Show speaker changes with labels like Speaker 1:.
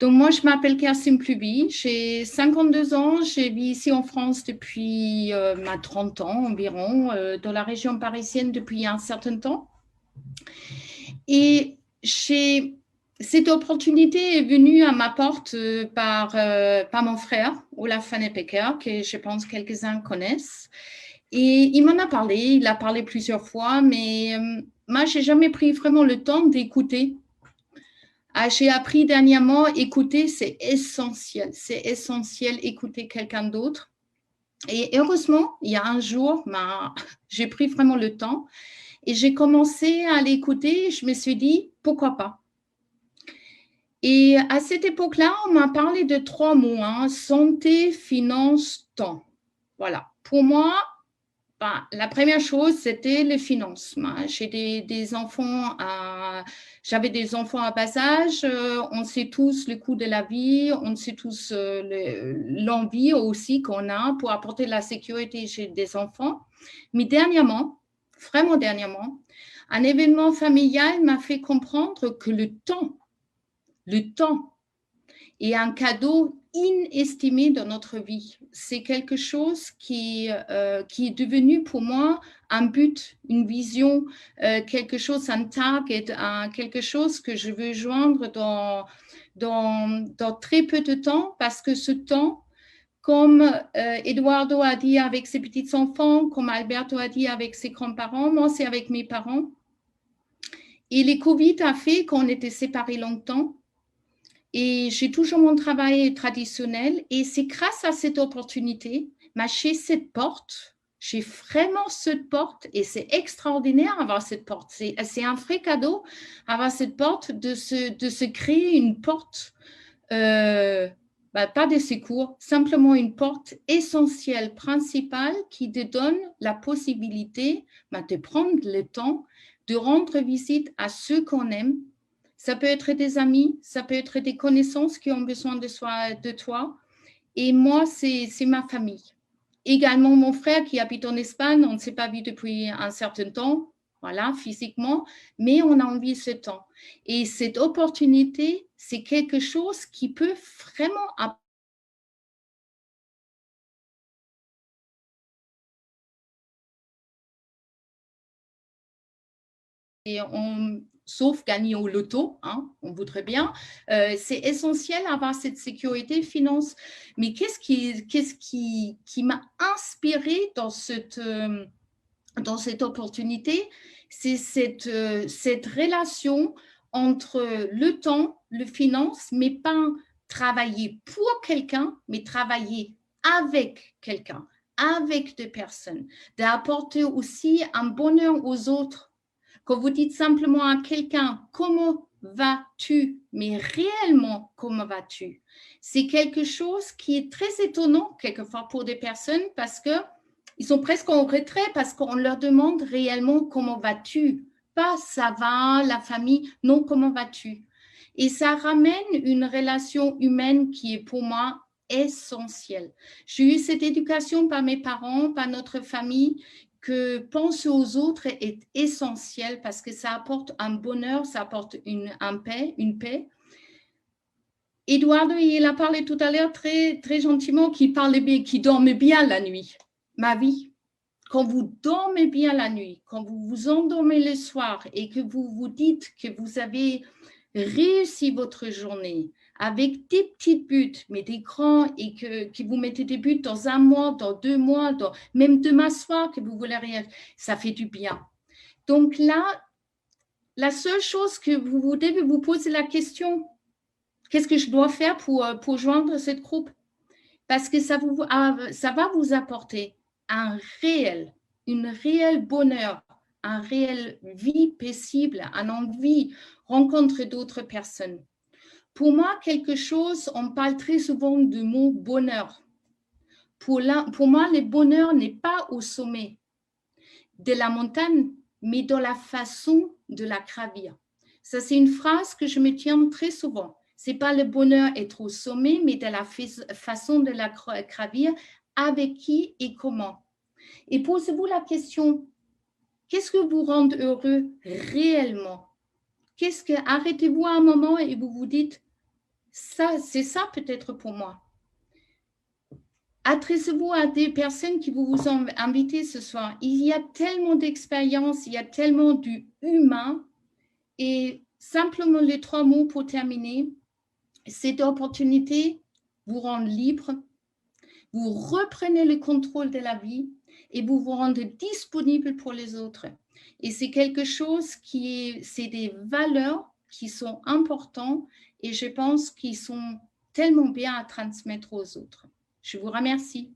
Speaker 1: Donc, moi, je m'appelle Kerstin Pluby, j'ai 52 ans, je vis ici en France depuis 30 ans environ, dans la région parisienne depuis un certain temps. Et cette opportunité est venue à ma porte par mon frère, Olaf Fannepecker, que je pense quelques-uns connaissent. Et il m'en a parlé, il a parlé plusieurs fois, mais moi, je n'ai jamais pris vraiment le temps d'écouter. J'ai appris dernièrement, écouter, c'est essentiel écouter quelqu'un d'autre. Et heureusement, il y a un jour, j'ai pris vraiment le temps et j'ai commencé à l'écouter. Je me suis dit, pourquoi pas? Et à cette époque-là, on m'a parlé de 3 mots, santé, finance, temps. Voilà. Pour moi, la première chose, c'était les finances. J'ai des enfants, j'avais des enfants à bas âge. On sait tous le coût de la vie, on sait tous l'envie aussi qu'on a pour apporter la sécurité chez des enfants. Mais dernièrement, vraiment dernièrement, un événement familial m'a fait comprendre que le temps est un cadeau inestimé dans notre vie. C'est quelque chose qui est devenu pour moi un but, une vision, quelque chose, un target, quelque chose que je veux joindre dans très peu de temps, parce que ce temps, comme Eduardo a dit avec ses petits-enfants, comme Alberto a dit avec ses grands-parents, moi c'est avec mes parents. Et le Covid a fait qu'on était séparés longtemps. Et j'ai toujours mon travail traditionnel et c'est grâce à cette opportunité, chez cette porte, j'ai vraiment cette porte et c'est extraordinaire avoir cette porte. C'est un vrai cadeau avoir cette porte, de se créer une porte, pas de secours, simplement une porte essentielle, principale, qui te donne la possibilité de prendre le temps de rendre visite à ceux qu'on aime. Ça peut être des amis, ça peut être des connaissances qui ont besoin de toi. Et moi, c'est ma famille. Également, mon frère qui habite en Espagne, on ne s'est pas vu depuis un certain temps, voilà, physiquement, mais on a envie ce temps. Et cette opportunité, c'est quelque chose qui peut vraiment sauf gagner au loto, on voudrait bien. C'est essentiel d'avoir cette sécurité finance. Mais qu'est-ce qui m'a inspiré dans cette opportunité? C'est cette relation entre le temps, le finance, mais pas travailler pour quelqu'un, mais travailler avec quelqu'un, avec des personnes, d'apporter aussi un bonheur aux autres. Quand vous dites simplement à quelqu'un « Comment vas-tu ?» mais réellement « Comment vas-tu ?» c'est quelque chose qui est très étonnant quelquefois pour des personnes parce qu'ils sont presque en retrait parce qu'on leur demande réellement « Comment vas-tu ?» Pas « Ça va, la famille ?» Non, « Comment vas-tu ?» Et ça ramène une relation humaine qui est pour moi essentielle. J'ai eu cette éducation par mes parents, par notre famille, que penser aux autres est essentiel parce que ça apporte un bonheur, ça apporte une paix. Eduardo, il a parlé tout à l'heure très, très gentiment qu'il dormait bien la nuit. Ma vie, quand vous dormez bien la nuit, quand vous vous endormez le soir et que vous vous dites que vous avez réussi votre journée avec des petits buts, mais des grands, et que vous mettez des buts dans 1 mois, dans 2 mois, même demain soir que vous voulez rien, ça fait du bien. Donc là, la seule chose que vous devez vous poser la question, qu'est-ce que je dois faire pour joindre cette groupe? Parce que ça va vous apporter une réelle bonheur, un réel vie paisible, un envie, rencontrer d'autres personnes. Pour moi, on parle très souvent du mot bonheur. Pour moi, le bonheur n'est pas au sommet de la montagne, mais dans la façon de la gravir. Ça, c'est une phrase que je me tiens très souvent. Ce n'est pas le bonheur être au sommet, mais de la façon de la gravir, avec qui et comment. Et posez-vous la question, qu'est-ce que vous rend heureux réellement? Arrêtez-vous un moment et vous vous dites, c'est ça peut-être pour moi. Adressez-vous à des personnes qui vous ont invité ce soir. Il y a tellement d'expériences, il y a tellement du humain. Et simplement les 3 mots pour terminer. Cette opportunité vous rend libre, vous reprenez le contrôle de la vie et vous vous rendez disponible pour les autres. Et c'est quelque chose c'est des valeurs qui sont importantes et je pense qu'ils sont tellement bien à transmettre aux autres. Je vous remercie.